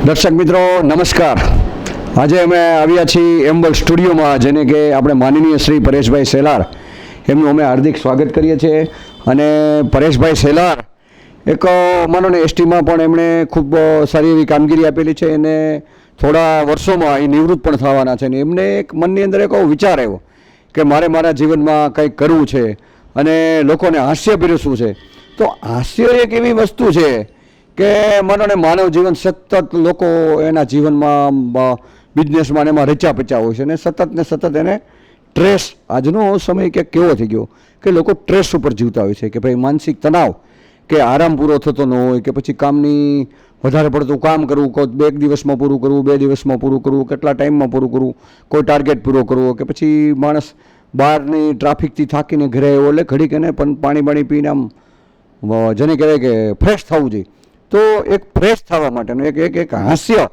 દર્શક મિત્રો નમસ્કાર। આજે અમે આવ્યા છીએ એમ્બલ સ્ટુડિયોમાં, જેને કે આપણે માનનીય શ્રી પરેશભાઈ સેલાર, એમનું અમે હાર્દિક સ્વાગત કરીએ છીએ। અને પરેશભાઈ સેલાર એક માનો ને એસટીમાં પણ એમણે ખૂબ સારી એવી કામગીરી આપેલી છે અને થોડા વર્ષોમાં એ નિવૃત્ત પણ થવાના છે। અને એમને એક મનની અંદર એક વિચાર આવ્યો કે મારે મારા જીવનમાં કંઈક કરવું છે અને લોકોને હાસ્ય પીરસવું છે। તો હાસ્ય એક એવી વસ્તુ છે કે માનો ને માનવ જીવન સતત લોકો એના જીવનમાં બિઝનેસમાં એમાં રચ્યા પચ્યા હોય છે ને સતત એને સ્ટ્રેસ, આજનો સમય કે કેવો થઈ ગયો કે લોકો સ્ટ્રેસ ઉપર જીવતા હોય છે કે ભાઈ માનસિક તણાવ, કે આરામ પૂરો થતો ન હોય, કે પછી કામની વધારે પડતું કામ કરવું, કોઈ એક દિવસમાં પૂરું કરવું, 2 દિવસમાં પૂરું કરવું, કેટલા ટાઈમમાં પૂરું કરવું, કોઈ ટાર્ગેટ પૂરો કરવો, કે પછી માણસ બહારની ટ્રાફિકથી થાકીને ઘરે આવ્યો એટલે ઘડીક એને પણ પાણી પીને આમ જેને કહેવાય કે ફ્રેશ થવું જોઈએ। તો એક ફ્રેશ થવા માટેનું એક હાસ્ય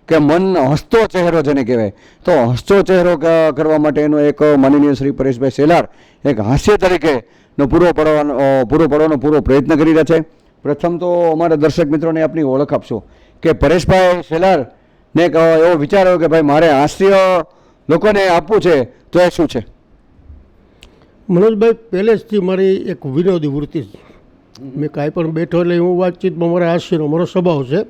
કે મન હસતો ચહેરો જેને કહેવાય, તો હસતો ચહેરો કરવા માટેનો એક માનનીય શ્રી પરેશભાઈ સેલાર એક હાસ્ય તરીકેનો પૂરો પાડવાનો પૂરો પ્રયત્ન કરી રહ્યા છે। પ્રથમ તો અમારા દર્શક મિત્રોને આપની ઓળખ આપશો કે પરેશભાઈ સેલારને એક એવો વિચાર આવ્યો કે ભાઈ મારે હાસ્ય લોકોને આપવું છે, તો એ શું છે? મનોજભાઈ, પહેલેથી મારી એક વિનોદી વૃત્તિ છે। મેં કાંઈ પણ બેઠો એટલે હું વાતચીતમાં મારા હાસ્યનો મારો સ્વભાવ છે।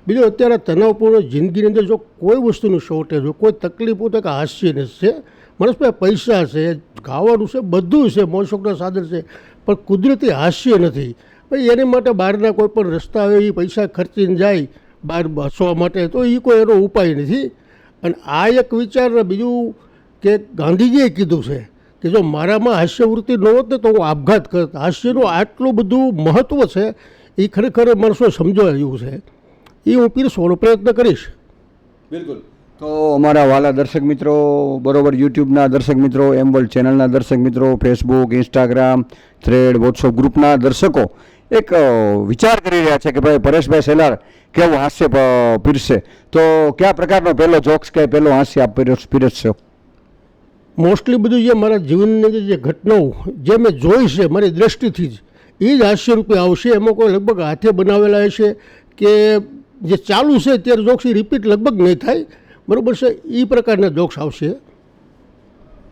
બીજું, અત્યારે તણાવપૂર્ણ જિંદગીની અંદર જો કોઈ વસ્તુનું શોર્ટેજ હોય, કોઈ તકલીફ હોય તો કે હાસ્યને છે। માણસ પાસે પૈસા છે, ખાવાનું છે, બધું છે, મોજ શોખના સાધન છે, પણ કુદરતી હાસ્ય નથી। ભાઈ એની માટે બહારના કોઈ પણ રસ્તા આવે એ પૈસા ખર્ચીને જાય બહાર હસવા માટે, તો એ કોઈ એનો ઉપાય નથી। અને આ એક વિચાર, બીજું કે ગાંધીજીએ કીધું છે કે જો મારામાં હાસ્યવૃત્તિ ન હોત ને તો હું આપઘાત કરત। હાસ્યનું આટલું બધું મહત્ત્વ છે એ ખરેખર માણસો સમજવા જેવું છે, એ હું પીરસવાનો પ્રયત્ન કરીશ। બિલકુલ। તો અમારા વાલા દર્શક મિત્રો, બરોબર, યુટ્યુબના દર્શક મિત્રો, એમ્બલ ચેનલના દર્શક મિત્રો, ફેસબુક, ઇન્સ્ટાગ્રામ, થ્રેડ, વોટ્સઅપ ગ્રુપના દર્શકો એક વિચાર કરી રહ્યા છે કે ભાઈ પરેશભાઈ સેલાર કેવું હાસ્ય પીરસે, તો કયા પ્રકારનો પહેલો જોક્સ કે પહેલો હાસ્ય આપ પીરસશો? મોસ્ટલી બધું જે મારા જીવનની અંદર જે ઘટનાઓ જે મેં જોઈ છે મારી દ્રષ્ટિથી જ, એ જ હાસ્યરૂપે આવશે। એમાં કોઈ લગભગ હાથે બનાવેલા હશે કે જે ચાલુ છે ત્યારે જોક્સ એ રિપીટ લગભગ નહીં થાય, બરાબર છે, એ પ્રકારના જોક્સ આવશે।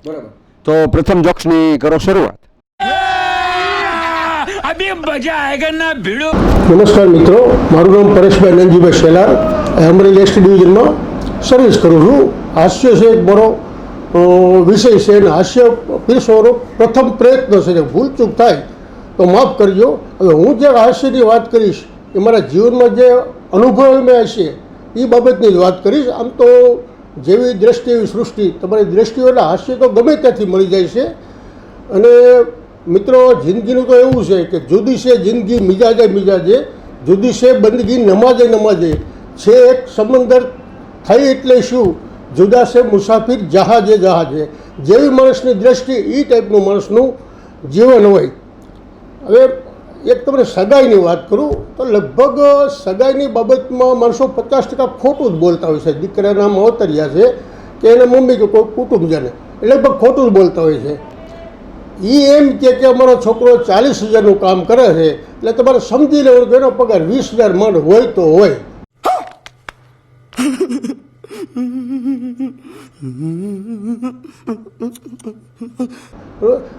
બરાબર। તો પ્રથમ જોક્સની કરો શરૂઆત। નમસ્કાર મિત્રો, મારું નામ પરેશભાઈ નંદજીભાઈ સેલાર, અમરેલી એસટી ડિવિઝનમાં સર્વિસ કરું છું। હાસ્ય છે એક મારો વિષય છે અને હાસ્ય પીરસવાનો પ્રથમ પ્રયત્ન છે। ભૂલ ચૂક થાય તો માફ કરજો। હવે હું જે હાસ્યની વાત કરીશ એ મારા જીવનમાં જે અનુભવ મેં હશે એ બાબતની જ વાત કરીશ। આમ તો જેવી દ્રષ્ટિ એવી સૃષ્ટિ, તમારી દ્રષ્ટિઓ એટલે હાસ્ય તો ગમે ત્યાંથી મળી જાય છે। અને મિત્રો, જિંદગીનું તો એવું છે કે જુદી છે જિંદગી મિજાજે, જુદી છે બંદગી નમાજે છે એક સમંદર થઈ એટલે શું, જુદા છે મુસાફિર જહાજે। જેવી માણસની દ્રષ્ટિ એ ટાઈપનું માણસનું જીવન હોય। હવે એક તમને સગાઈની વાત કરું તો લગભગ સગાઈની બાબતમાં માણસો 50% ખોટું જ બોલતા હોય છે। દીકરાના મોતરિયા છે કે એના મમ્મી કે કોઈ કુટુંબજને એ લગભગ ખોટું જ બોલતા હોય છે। એ એમ કે અમારો છોકરો 40,000નું કામ કરે છે એટલે તમારે સમજી લેવાનું કે એનો પગાર 20,000 માંડ હોય તો હોય।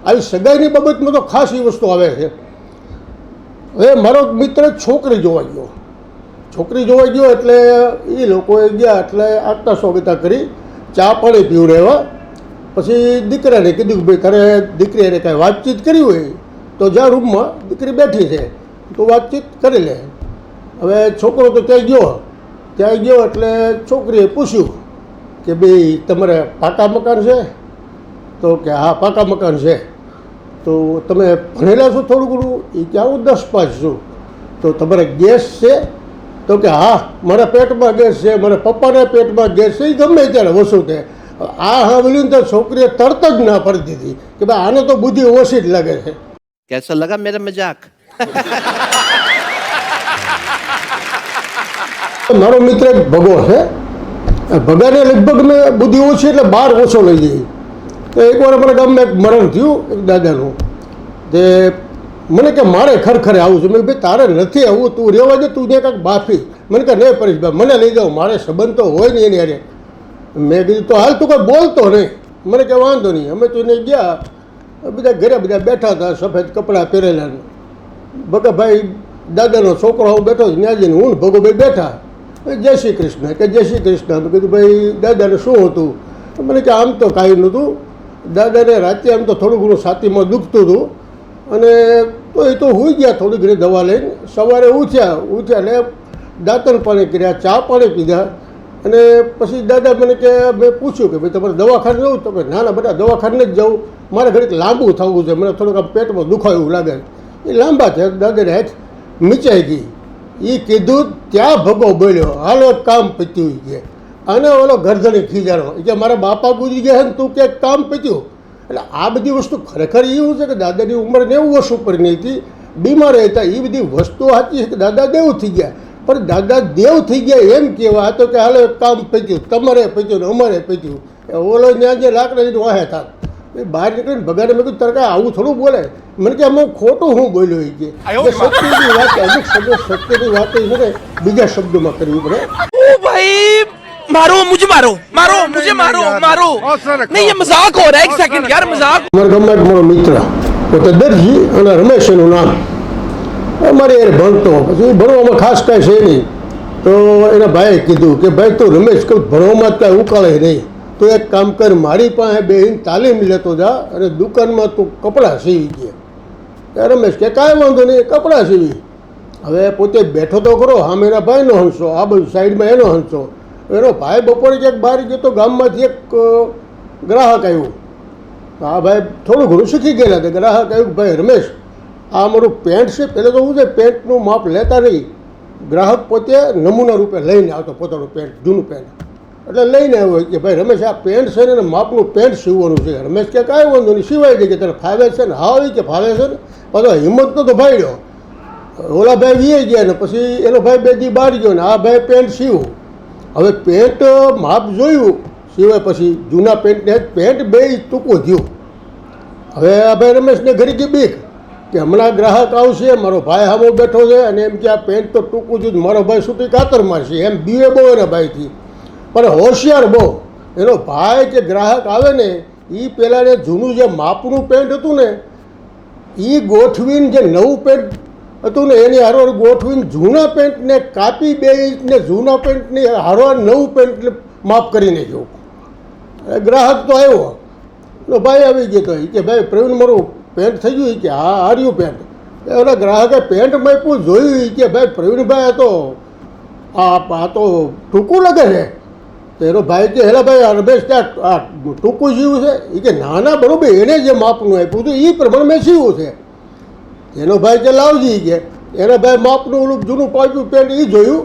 આવી સગાઈની બાબતમાં તો ખાસ એ વસ્તુ આવે છે। હવે મારો મિત્ર છોકરી જોવા ગયો એટલે એ લોકોએ ગયા એટલે આગતા સ્વાગતા કરી, ચા પાણી પીવું રહેવા, પછી દીકરાને કીધું કે ભાઈ તારે દીકરીને કાંઈ વાતચીત કરી હોય તો જ્યાં રૂમમાં દીકરી બેઠી છે તો વાતચીત કરી લે। હવે છોકરો તો ત્યાં ગયો એટલે છોકરીએ પૂછ્યું કે ભાઈ તમારે પાકા મકાન છે? તો કે હા પાકા મકાન છે। તો તમે ભણેલા છો થોડું ઘણું? એ કે હું 10 પાસ છું। તો તમારે ગેસ છે? તો કે હા મારા પેટમાં ગેસ છે, મારા પપ્પાના પેટમાં ગેસ છે, એ ગમે ત્યારે વસ્તુ છે। હા બોલ્યું તો છોકરીએ તરત જ ના પાડી દીધી કે ભાઈ આને તો બુદ્ધિ ઓછી જ લાગે છે। कैसा लगा मेरा मजाक? મારો મિત્ર એક ભગો છે, ભગાને લગભગ મેં બુદ્ધિ ઓછી એટલે 12 ઓછો લઈ જઈ। તો એકવાર અમારા ગામમાં એક મરણ થયું એક દાદાનું, તે મને કે મારે ખરેખર આવું છે। મેં ભાઈ તારે નથી આવું, તું રહેવા દે, તું ત્યાં કાંઈક બાફી મને કહે નહીં પરેશભાઈ મને લઈ જાઓ, મારે સંબંધ તો હોય નહીં એની હારે. મેં કીધું તો હાલ તું કોઈ બોલતો નહીં. મને કે વાંધો નહીં. અમે તો એને ગયા, બધા ઘરે બધા બેઠા હતા, સફેદ કપડાં પહેરેલા. ભગાભાઈ દાદાનો છોકરો હું બેઠો ત્યાં જઈને હું ભગોભાઈ બેઠા. જય શ્રી કૃષ્ણ કે જય શ્રી કૃષ્ણ. મેં કીધું ભાઈ દાદાને શું હતું? મને કે આમ તો કાંઈ નહોતું, દાદાને રાતે આમ તો થોડું ઘણું છાતીમાં દુખતું હતું અને તો એ તો હોઈ ગયા થોડી ઘણી દવા લઈને. સવારે ઉઠ્યા ને દાંતણ પાણી કર્યા, ચા પાણી પીધા અને પછી દાદા મને કે મેં પૂછ્યું કે ભાઈ તમારે દવાખાને જવું? તો કે ના ના બેટા દવાખાને જ જવું, મારે ઘડીક લાંબુ થવું છે, મને થોડુંક આમ પેટમાં દુખાય એવું લાગે. એ લાંબા છે. દાદાને હાથ મીચાઈ ગઈ. એ કીધું ત્યાં ભગો બોલ્યો, હાલો કામ પત્યું કે અને ઓલો ગરદણી ખીજાણો કે મારા બાપા ગુજરી ગયા છે ને તું કે કામ પત્યું. એટલે આ બધી વસ્તુ ખરેખર એવું છે કે દાદાની ઉંમર 90 વર્ષ ઉપરની હતી, બીમાર હતા. એ બધી વસ્તુ સાચી છે કે દાદા દેવ થઈ ગયા, પણ દાદા દેવ થઈ ગયા એમ કહેવા તો કે હાલો કામ પત્યું, તમારે પત્યું ને અમારે પત્યું. ઓલો ત્યાં જે લાકડા વાહે થાત એ બહાર નીકળીને ભગાને મેં કીધું તરકા આવું થોડું બોલે. મને કે આમાં ખોટું હું બોલ્યો એ કે સત્યની વાત, અમુક શબ્દો સત્યની વાત છે ને બીજા શબ્દોમાં કરવી પડે. ओ भाई मारो मुझे मारो मुझे मारो नहीं ये मजाक हो रहा है, एक सेकंड यार मजाक. અમારા ગામમાં એક મારો મિત્ર પોતે દરજી અને રમેશ એનું નામ, અમારે એ ભણતો. પછી ભણવામાં ખાસ કાંઈ છે નહીં. તો એના ભાઈએ કીધું કે ભાઈ તું રમેશ કહું ભણવામાં જ કાંઈ ઉકાળે નહીં, તો એક કામ કર મારી પાસે બેહીને તાલીમ લેતો જા અને દુકાનમાં તું કપડાં સીવી ગયા. રમેશ કે કાંઈ વાંધો નહીં, કપડાં સીવી. હવે પોતે બેઠો તો ખરો, સામે એના ભાઈનો હંસો, આ બધું સાઈડમાં એનો હંસો. એનો ભાઈ બપોરે ક્યાંક બહાર ગયો તો ગામમાંથી એક ગ્રાહક આવ્યું. આ ભાઈ થોડું ઘણું શીખી ગયેલા હતા. ગ્રાહક આવ્યું, ભાઈ રમેશ આ અમારું પેન્ટ છે, પહેલાં તો શું છે પેન્ટનું માપ લેતા નહીં. ગ્રાહક પોતે નમૂના રૂપે લઈને આવતો પોતાનું પેન્ટ, જૂનું પેન્ટ. એટલે લઈને આવ્યો કે ભાઈ રમેશ આ પેન્ટ છે ને માપનું પેન્ટ સીવવાનું છે. રમેશ કે કાંઈ વાંધો નહીં, સિવાય દે કે તને ફાવે છે ને? હા કે ફાવે છે ને. પાછો હિંમત નતો ભાઈડ્યો. ઓલા ભાઈ વીએ ગયા ને પછી એનો ભાઈ 2 દી બહાર ગયો ને આ ભાઈ પેન્ટ સીવું. હવે પેન્ટ માપ જોયું સિવાય પછી જૂના પેન્ટને પેન્ટ બે ટૂંકું થયું. હવે આ ભાઈ રમેશને ઘડી ગઈ બીક કે હમણાં ગ્રાહક આવશે, મારો ભાઈ સામો બેઠો છે અને એમ કે આ પેન્ટ તો ટૂંકું થયું, મારો ભાઈ સૂટી કાતર મારશે, એમ બીવે બહુ એના ભાઈથી. પણ હોશિયાર બહુ. એનો ભાઈ કે ગ્રાહક આવે ને એ પહેલાં જૂનું જે માપનું પેન્ટ હતું ને એ ગોઠવીને જે નવું પેન્ટ હતું ને એની હારવાર ગોઠવીને જૂના પેન્ટને કાપી 2 ઇંચને જૂના પેન્ટની હારવાર નવું પેન્ટ માપ કરી નાખ્યું. ગ્રાહક તો આવ્યો, એનો ભાઈ આવી ગયો તો કે ભાઈ પ્રવીણ મારું પેન્ટ થઈ ગયું કે હા હાર્યું પેન્ટ. એના ગ્રાહકે પેન્ટ માપ્યું જોયું કે ભાઈ પ્રવીણભાઈ આ તો ટૂંકું લાગે છે. તો એનો ભાઈ કે હેલા ભાઈ રમેશ ત્યાં આ ટૂંકું સીવું છે? એ કે ના બરાબર એને જે માપનું આપ્યું હતું એ પ્રમાણે મેં સીવું છે. એનો ભાઈ કે લાવજી કે એના ભાઈ માપનું ઓલું જૂનું પાક્યું પેન્ટ એ જોયું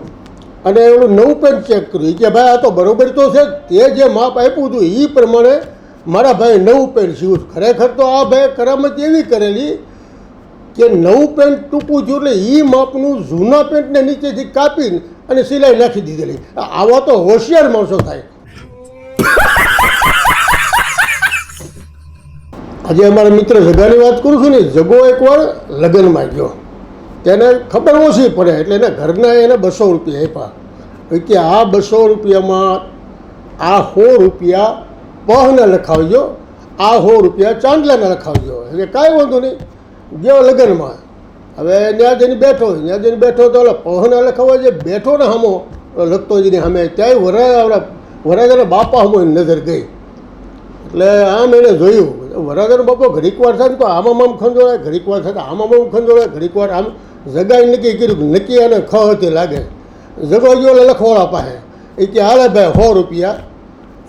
અને ઓલું નવું પેન્ટ ચેક કર્યું કે ભાઈ આ તો બરાબર તો છે, તે જે માપ આપ્યું હતું એ પ્રમાણે મારા ભાઈ નવું પેન્ટ સીવું. ખરેખર તો આ ભાઈ કરામત એવી કરેલી કે નવું પેન્ટ ટૂંકું થયું એટલે એ માપનું જૂના પેન્ટને નીચેથી કાપીને અને સિલાઈ નાખી દીધેલી. આવા તો હોશિયાર માણસો થાય. આજે અમારા મિત્ર જગાની વાત કરું છું ને, જગો એકવાર લગ્નમાં ગયો, તેને ખબર ઓછી પડે એટલે એના ઘરના એને 200 રૂપિયા આપ્યા કે આ 200 રૂપિયામાં આ 100 રૂપિયા પહને લખાવજો, આ 100 રૂપિયા ચાંદલાને લખાવજો. એટલે કાંઈ વાંધો નહીં. ગયો લગ્નમાં. હવે ત્યાં જઈને બેઠો તો ઓલા પહને લખાવવા જે બેઠો ને સામો લખતો જઈને સામે ત્યાંય વરાજાના બાપા સામો નજર ગઈ. એટલે આમ એને જોયું વરાજાનો બાપો ઘડીક વાર થાય તો આમ ખંજોળાય, ઘડીક વાર થાય આમ ખંજોળાય, ઘડીક વાર આમ જગાઈ નક્કી કર્યું. નક્કી અને ખ હતી લાગે. જગો ગયો લખવાળા પાસે એ કે હાલે ભાઈ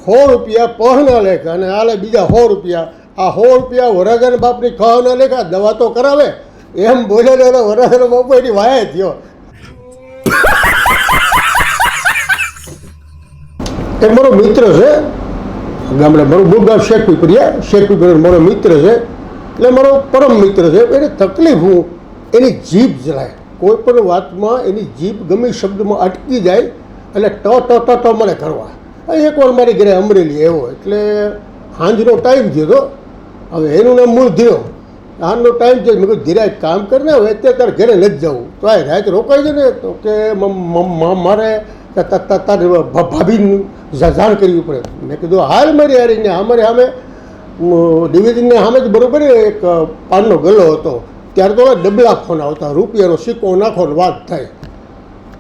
100 રૂપિયા પહના લેખા અને હાલે બીજા 100 રૂપિયા. આ 100 રૂપિયા વરાજાના બાપની ખના લેખા, દવા તો કરાવે એમ બોલે વરાજાનો બાપો એની વાય થયો. એક મારો મિત્ર છે ગામડે, મારું મૂળ ગામ શેખપીપરિયા મારો મિત્ર છે એટલે મારો પરમ મિત્ર છે. એને તકલીફ હું એની જીભ જલાય, કોઈ પણ વાતમાં એની જીભ ગમે શબ્દમાં અટકી જાય એટલે ટ મને કરવા. એકવાર મારી ઘરે અમરેલી આવ્યો એટલે સાંજનો ટાઈમ થયો હતો. હવે એનું નામ મૂળ ધીરો આનો ટાઈમ છે. મેં કીધું ધીરે કામ કરીને હવે અત્યારે તારે ઘરે નથી જવું તો આ રાત રોકાઈ છે ને તો કે મારે તારે ભાભીને જાણ કરવી પડે. મેં કીધું હાલ મારી હારીને અમારે સામે ડિવિઝનને સામે જ બરાબર એક પાનનો ગલ્લો હતો. ત્યારે તો ડબલા ફોન આવતા, રૂપિયાનો સિક્કો નાખો ને વાત થાય.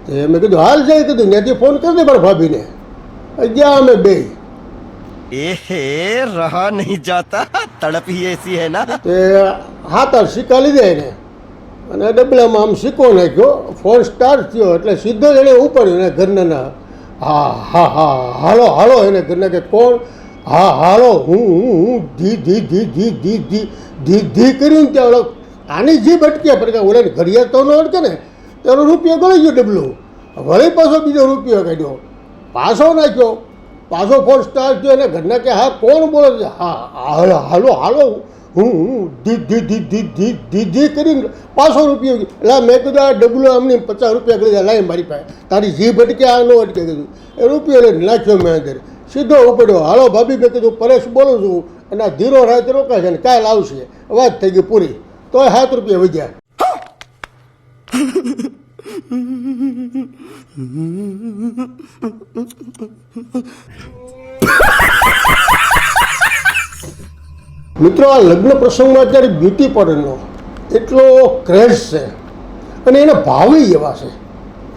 તો મેં કીધું હાલ જાય, કીધું ત્યાંથી ફોન કરી દે મારા ભાભીને. ગયા અમે બે. एहे रहा नहीं जाता तड़प ही ऐसी है ना તે હાથ સિક્કા લીધા એને અને ડબલામાં આમ સિક્કો નાખ્યો. ફોન સ્ટાર્ટ થયો એટલે સીધો જ એને ઉપાડ્યો એને ઘરના. હા હા હા હાલો હાલો એને ઘરના કે કોણ? હા હાલો હું the the the the the the the the કરીને ત્યાં ઓલો આની જીભ અટક્યા પડે કે ઓલાની ઘડિયાળ તો ન અટકે ને. તેનો રૂપિયો ગળી ગયો ડબલું. વળી પાછો બીજો રૂપિયો કાઢ્યો, પાછો નાખ્યો. પાછો ફોન સ્ટાર્ટ થયો અને ઘરના કે હા કોણ બોલે છે? હા હાલો હાલો હાલો હું the the the the the the the કરીને પાછો રૂપિયો. એટલે મેં કીધું આ ડબલું અમને 50 રૂપિયા કરી લાય મારી પાસે, તારી જીભ અટકે આ ન અટકે કીધું. એ રૂપિયો લઈને નાખ્યો મેં અંદર, સીધો ઉપડ્યો. હાલો ભાભી, મેં કીધું પરેશ બોલું છું અને આ ધીરો રાત રોકાય છે ને કાલ આવશે. વાત થઈ ગઈ પૂરી. તોય 7 રૂપિયા વધ્યા. મિત્રો, આ લગ્ન પ્રસંગમાં અત્યારે બ્યુટી પાર્લરનો એટલો ક્રેઝ છે અને એના ભાવ એવા છે.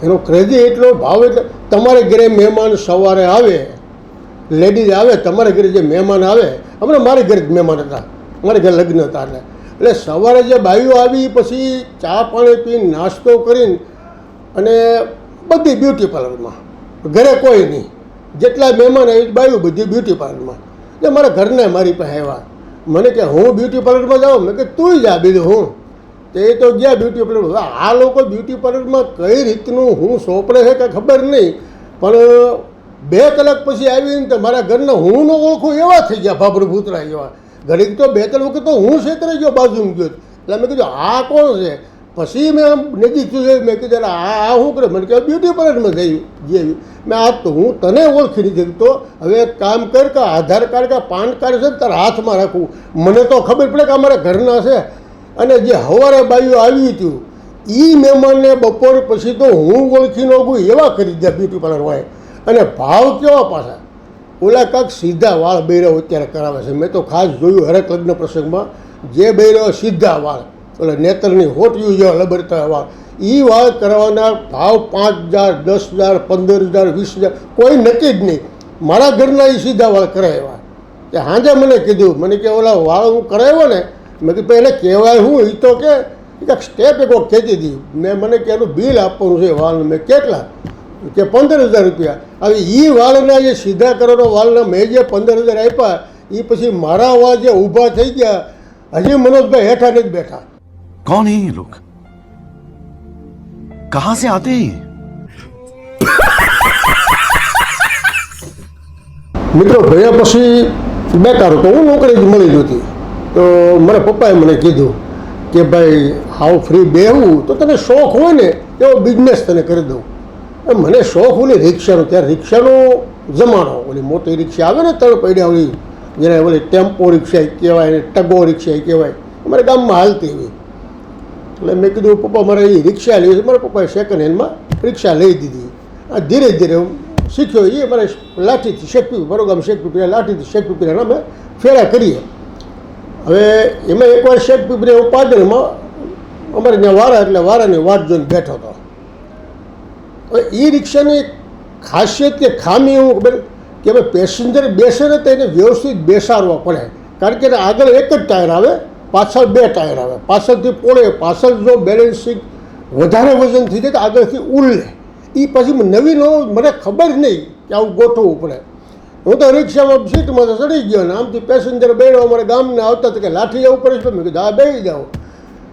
એનો ક્રેઝ એટલો ભાવ એટલે તમારે ઘરે મહેમાન સવારે આવે, લેડીઝ આવે, તમારે ઘરે જે મહેમાન આવે, હમણાં મારે ઘરે જ મહેમાન હતા, મારે ઘરે લગ્ન હતા એટલે સવારે જે બાઈઓ આવી પછી ચા પાણી પીને નાસ્તો કરીને અને બધી બ્યુટી પાર્લરમાં, ઘરે કોઈ નહીં, જેટલા મહેમાન આવી બાઈઓ બધી બ્યુટી પાર્લરમાં. એટલે મારા ઘરના મારી પાસે આવ્યા, મને કે હું બ્યુટી પાર્લરમાં જાઉં. મેં કે તું જા, બીજું હું. તે તો ગયા બ્યુટી પાર્લર. આ લોકો બ્યુટી પાર્લરમાં કઈ રીતનું હું સોંપડે છે કે ખબર નહીં, પણ 2 કલાક પછી આવીને તો મારા ઘરના હું ન ઓળખું એવા થઈ ગયા, ભાભરું ભૂતરા એવા. ઘડીક તો 2-3 વખત તો હું છેતરાઈ ગયો, બાજુમાં ગયો. એટલે મેં કીધું આ કોણ છે? પછી મેં આમ નજીક જોયું, મેં કીધું આ શું કરે? મને કહે બ્યુટી પાર્લરમાં જઈ જેવી. મેં આ તો હું તને ઓળખી નથી શકતો. હવે એક કામ કર કે આધાર કાર્ડ કે પાન કાર્ડ છે ને તારા હાથમાં રાખવું, મને તો ખબર પડે કે અમારા ઘરના છે. અને જે સવારે બાઈઓ આવી હતી એ મહેમાનને બપોર પછી તો હું ઓળખી ન ગયું એવા કરી દીધા બ્યુટી પાર્લર હોય. અને ભાવ કેવા પાછા! ઓલા કાંક સીધા વાળ બૈરાઓ અત્યારે કરાવે છે. મેં તો ખાસ જોયું હરેક લગ્ન પ્રસંગમાં જે બૈરાઓ સીધા વાળ, ઓલા નેતરની હોટિયું જેવા લબડતા વાળ, એ વાળ કરાવવાના ભાવ 5,000, 10,000, 15,000, 20,000 કોઈ નક્કી જ નહીં. મારા ઘરના એ સીધા વાળ કરાવ્યા. તે સાંજે મને કીધું, મને કે ઓલા વાળ હું કરાવ્યો ને, મેં કીધું એને કહેવાય હું? એ તો કે કાંઈક સ્ટેપ એક ખેંચી હતી. મેં મને કે એનું બિલ આપવાનું છે વાળનું. મેં કેટલા? કે 15,000 રૂપિયા. હવે એ વાળના જે સીધા કરવાનો વાળના મેં જે 15,000 આપ્યા એ પછી મારા વાળ જે ઊભા થઈ ગયા, હજી મનોજભાઈ હેઠા નથી બેઠા. कौन है ये लोग? कहां से आते हैं? મિત્રો ભણ્યા પછી બેકાર હતો, હું નોકરી જ મળી નહોતી. તો મારા પપ્પાએ મને કીધું કે ભાઈ હાવ ફ્રી બેહવું તો તને શોખ હોય ને એવો બિઝનેસ તને કરી દઉં. મને શોખ ઓલી રિક્ષાનો, ત્યારે રિક્ષાનો જમાનો, ઓલી મોટી રિક્ષા આવે ને 3 પૈડા, ઓલી જેને ઓલી ટેમ્પો રિક્ષા કહેવાય ને ટગો રિક્ષા કહેવાય, અમારા ગામમાં હાલતી એવી. એટલે મેં કીધું પપ્પા મારે એ રિક્ષા લેવી છે. મારા પપ્પાએ સેકન્ડ હેન્ડમાં રિક્ષા લઈ દીધી. આ ધીરે ધીરે શીખ્યો. એ મારે લાઠીથી શેકપી, મારું ગામ શેકપી, લાઠીથી શેકપી અમે ફેરા કરીએ. હવે એમાં એકવાર શેકપી પાદરમાં અમારે ત્યાં વારા, એટલે વારાની વાટ જોઈને બેઠો હતો. હવે એ રિક્ષાની ખાસિયત કે ખામી એવું ખબર કે હવે પેસેન્જર બેસે ને તો એને વ્યવસ્થિત બેસાડવા પડે. કારણ કે આગળ એક જ ટાયર આવે, પાછળ 2 ટાયર આવે. પાછળથી પોળે, પાછળ જો બેલેન્સિંગ વધારે વજન થઈ જાય તો આગળથી ઉલ્લે. એ પછી નવી મને ખબર નહીં કે આવું ગોઠવવું પડે. હું તો રિક્ષામાં સીટમાં તો ચડી ગયો ને આમથી પેસેન્જર બેડો અમારા ગામને આવતા હતા કે લાઠી જવું પડે છે. મેં કીધું હા બેસી જાઓ.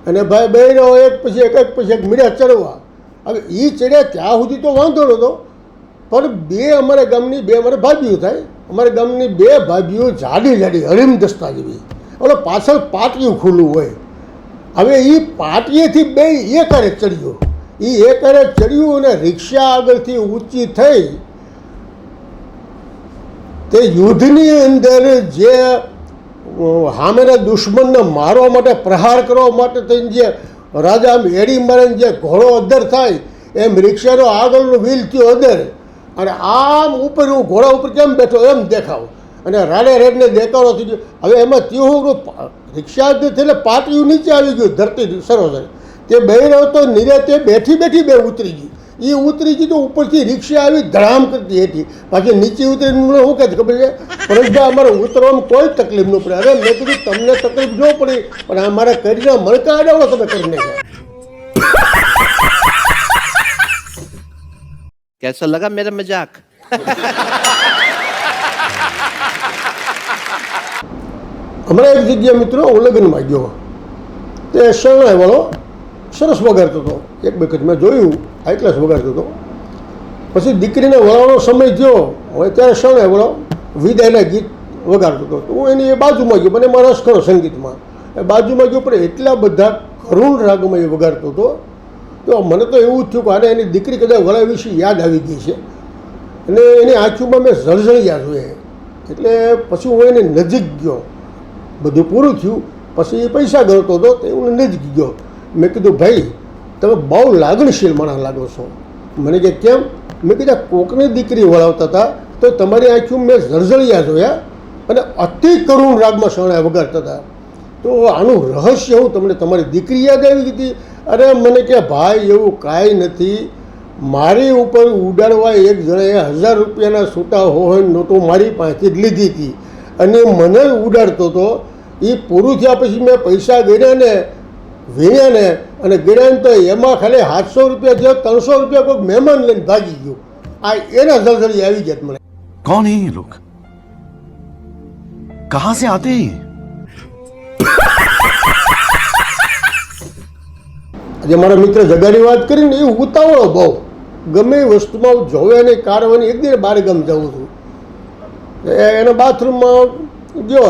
અને ભાઈ બેડો એક પછી એક મીડિયા ચડવા. હવે એ ચડ્યા ત્યાં સુધી તો વાંધો નહોતો, પણ 2 અમારા ગામની 2 અમારે ભાભીઓ થાય. અમારા ગામની 2 ભાભીઓ જાડી જાડી હરીમ દસ્તા જેવી, ઓલો પાછળ પાટિયું ખુલ્લું હોય. હવે એ પાટિયેથી 2 એકારે ચડ્યો. એ એકારે ચડ્યું અને રિક્ષા આગળથી ઊંચી થઈ. તે યુદ્ધની અંદર જે સામેના દુશ્મનને મારવા માટે પ્રહાર કરવા માટે થઈને જે રાજા આમ એડી મારીને જે ઘોડો અદ્ધર થાય એમ રિક્ષાનો આગળનું વ્હીલ થયો અદ્ધર અને આમ ઉપર હું ઘોડા ઉપર કેમ બેઠો એમ દેખાવ અને રાડે રેડને દેખાડો થઈ ગયો. હવે એમાં ત્યું રિક્ષા જ એટલે પાટિયું નીચે આવી ગયું ધરતી સરોવર તે બે રહ્યો તો નિરાતે બેઠી બેઠી બે ઉતરી ગઈ. એ ઉતરી ગઈ તો ઉપરથી રિક્ષા આવી ધડામ કરતી હતી પાછી નીચે ઉતરીને શું કહે ખબર છે પરેશભાઈ અમારે ઉતરવામાં કોઈ તકલીફ ન પડે. અરે મેં કીધું તમને તકલીફ ન પડી પણ અમારા કરીને મણકા અડાવો તમે કરીને. कैसा लगा मेरा मजाक? હમણાં એક જગ્યાએ મિત્રો હું લગ્નમાં ગયો તે શરણાઈ વાળો સરસ વગાડતો હતો. એક વખત મેં જોયું હાઈ ક્લાસ વગાડતો હતો. પછી દીકરીને વળવાનો સમય થયો હવે ત્યારે શરણાઈ વાળો વિદાયના ગીત વગાડતો હતો. તો હું એની બાજુમાં ગયો મને એમાં રસ ખરો સંગીતમાં. એ બાજુમાં ગયો પણ એટલા બધા કરુણ રાગમાં એ વગાડતો હતો તો મને તો એવું જ થયું કે આને એની દીકરી કદાચ વળાવી વિશે યાદ આવી ગઈ છે અને એની આંખોમાં મેં ઝળઝળિયા જોઈએ. એટલે પછી હું એની નજીક ગયો. બધું પૂરું થયું પછી પૈસા ગણતો હતો તો હું નજીક ગયો. મેં કીધું ભાઈ તમે બહુ લાગણીશીલ માણસ લાગો છો. મને કે કેમ? મેં કીધા કોકની દીકરી વળાવતા હતા તો તમારી આંખમાં મેં ઝળઝળિયા જોયા અને અતિ કરુણ રાગમાં શરણાઈ વગાડતા હતા. તો આનું રહસ્ય હું તમને તમારી દીકરી યાદ આવી ગઈ હતી? અરે મને કે ભાઈ એવું કાંઈ નથી. મારી ઉપર ઉડાડવા એક જણાએ 1000 રૂપિયાના છૂટા હોય નોટો મારી પાસેથી જ લીધી હતી અને મને ઉડાડતો હતો. એ પૂરું થયા પછી મેં પૈસા ગણ્યા ને વીણ્યા ને અને ગણ્યા તો એમાં ખાલી 700 રૂપિયા થયો 300 રૂપિયા કોઈક મહેમાન લઈને ભાગી ગયો. આ એના જળજળી આવી ગયા મને. कौन है ये लोग? कहां से आते हैं ये? આજે મારા મિત્ર જગાની વાત કરીને એ ઉતાવળો બહુ ગમે એ વસ્તુમાં જોવે અને કારવાની એક દિન બહાર ગામ જાઉં છું. એના બાથરૂમમાં ગયો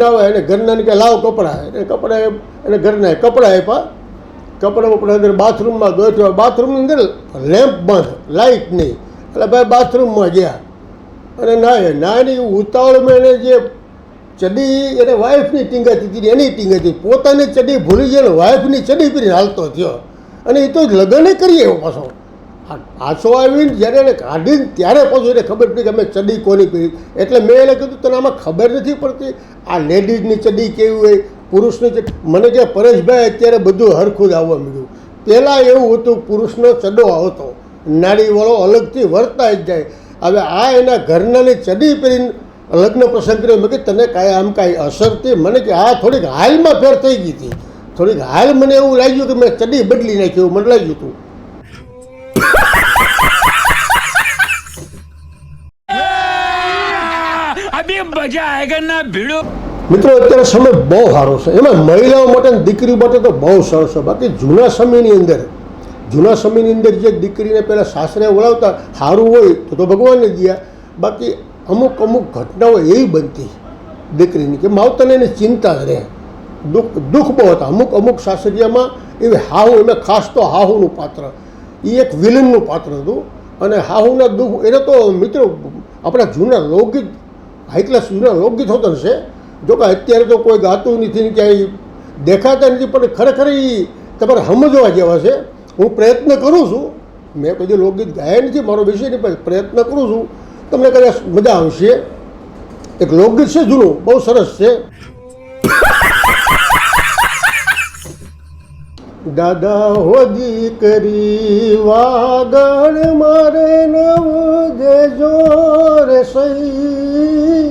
નાવા એને ઘરના કે લાવ કપડાં એને કપડાં એને ઘરના કપડાં આપ્યા. કપડાં બપડા અંદર બાથરૂમમાં દોઠ્યો. બાથરૂમની અંદર લેમ્પ બંધ લાઇટ નહીં એટલે ભાઈ બાથરૂમમાં ગયા અને નાની ઉતાવળમાં એને જે ચડી એને વાઈફની ટીંગાતી હતી એની ટીંગાતી પોતાની ચડી ભૂલી ગઈ અને વાઈફની ચડી પહેરીને હાલતો થયો અને એ તો લગ્ન કરીએ એવો પાછો. પાછો આવીને જ્યારે એને કાઢીને ત્યારે પાછું એને ખબર પડી કે અમે ચડી કોની પહેરી. એટલે મેં એને કીધું તને આમાં ખબર નથી પડતી આ લેડીઝની ચડી કેવી હોય પુરુષની ચડી? મને કે પરેશભાઈ અત્યારે બધું હરખું જ આવવા મળ્યું. પહેલાં એવું હતું પુરુષનો ચડો આવતો નારીવાળો અલગથી વર્તાય જ જાય. હવે આ એના ઘરનાની ચડી પહેરીને લગ્ન પ્રસંગ કર્યો. મેં કે તને કાંઈ આમ કાંઈ અસરથી? મને કે આ થોડીક હાલમાં ફેર થઈ ગઈ હતી. થોડીક હાલ મને એવું લાગ્યું કે મેં ચડી બદલી નાખી એવું મને લાગ્યું હતું. મિત્રો અત્યારે સમય બહુ સારો છે. એમાં મહિલાઓ માટે અને દીકરીઓ માટે તો બહુ સરસ છે. બાકી જૂના સમયની અંદર જે દીકરીને પહેલાં સાસરે વળાવતા સારું હોય તો ભગવાનને દિયા. બાકી અમુક ઘટનાઓ એવી બનતી દીકરીની કે માવતરને એની ચિંતા જ રહે. દુઃખ બહુ હતા. અમુક સાસરિયામાં એવી હાહુ એમાં ખાસ તો હાહુનું પાત્ર એ એક વિલનનું પાત્ર હતું અને હાહુના દુઃખ એને તો મિત્રો આપણા જૂના લોકગીત હાઈ ક્લાસ જૂના લોકગીત હોતા હશે. જોકે અત્યારે તો કોઈ ગાતું નથી ને ક્યાંય દેખાતા નથી પણ ખરેખર એ તમારે સમજવા જેવા છે. હું પ્રયત્ન કરું છું. મેં કદી લોકગીત ગાયા નથી મારો વિષય નહીં પણ પ્રયત્ન કરું છું. તમને કદાચ મજા આવશે. એક લોકગીત છે જૂનું બહુ સરસ છે. દાદા હો દીકરી વાગણ મારે નવ દેજો રે સઈ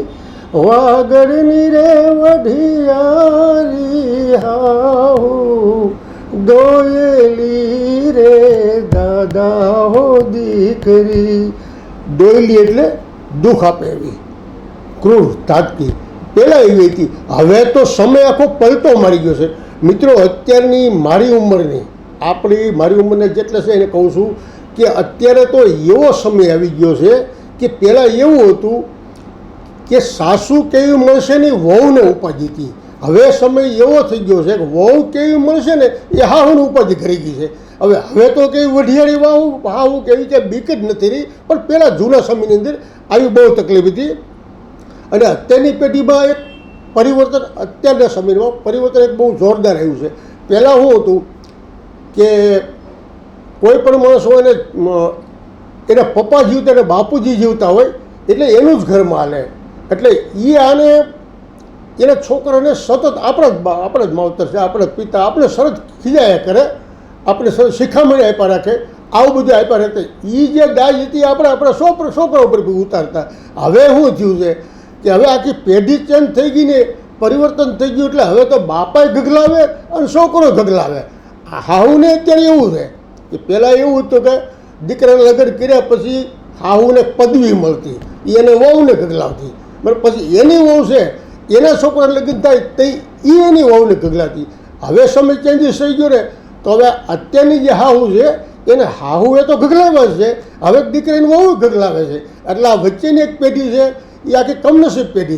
વાગડની રે વઢિયારી હાહુ દોયેલી રે દાદા હો દીકરી. દોયેલી એટલે દુઃખ આપે એવી ક્રૂર તાટકી. પહેલાં એવી હતી. હવે તો સમય આખો પલટો મારી ગયો છે મિત્રો. અત્યારની મારી ઉંમરને જેટલા છે એને કહું છું કે અત્યારે તો એવો સમય આવી ગયો છે કે પહેલાં એવું હતું કે સાસુ કેવી મળશે ને વહુને ઉપાધિ હતી. હવે સમય એવો થઈ ગયો છે કે વહુ કેવી મળશે ને એ હાહુની ઉપાધિ કરી ગઈ છે. હવે તો કેવી વઢિયાળી હાહુ કેવી કે બીક જ નથી રહી. પણ પહેલાં જૂના સમયની અંદર આવી બહુ તકલીફ હતી અને અત્યારની પેઢીમાં એક પરિવર્તન અત્યારના સમયમાં પરિવર્તન એક બહુ જોરદાર આવ્યું છે. પહેલાં શું હતું કે કોઈ પણ માણસ હોય ને એના પપ્પા જીવતા અને બાપુજી જીવતા હોય એટલે એનું જ ઘરમાં હાલે. એટલે એ આને એના છોકરાને સતત આપણા જ માવતર છે, આપણા જ પિતા, આપણે સરસ ખીજાયા કરે, આપણે સરસ શિખામણી આપ્યા રાખે, આવું બધું આપ્યા રાખે. એ જે દાજ હતી આપણે આપણા છોકરા ઉપર ઉતારતા. હવે શું થયું છે કે હવે આખી પેઢી ચેન્જ થઈ ગઈ ને પરિવર્તન થઈ ગયું એટલે હવે તો બાપાએ ગગલાવે અને છોકરો ગગલાવે. હાહુને અત્યારે એવું છે કે પહેલાં એવું હતું કે દીકરાને લગ્ન કર્યા પછી હાહુને પદવી મળતી, એને વહુને ગગલાવતી, બરાબર. પછી એની વહુ છે એના છોકરાને લગ્ન થાય તો એ એની વહુને ગગલાતી. હવે સમય ચેન્જીસ થઈ ગયો ને તો હવે અત્યારની જે હાહુ છે એને હાહુ એ તો ગગલાવે જ છે, હવે દીકરીને વહુ ગગલાવે છે. એટલે આ વચ્ચેની એક પેઢી છે એ આખી કમનસીબ પેઢી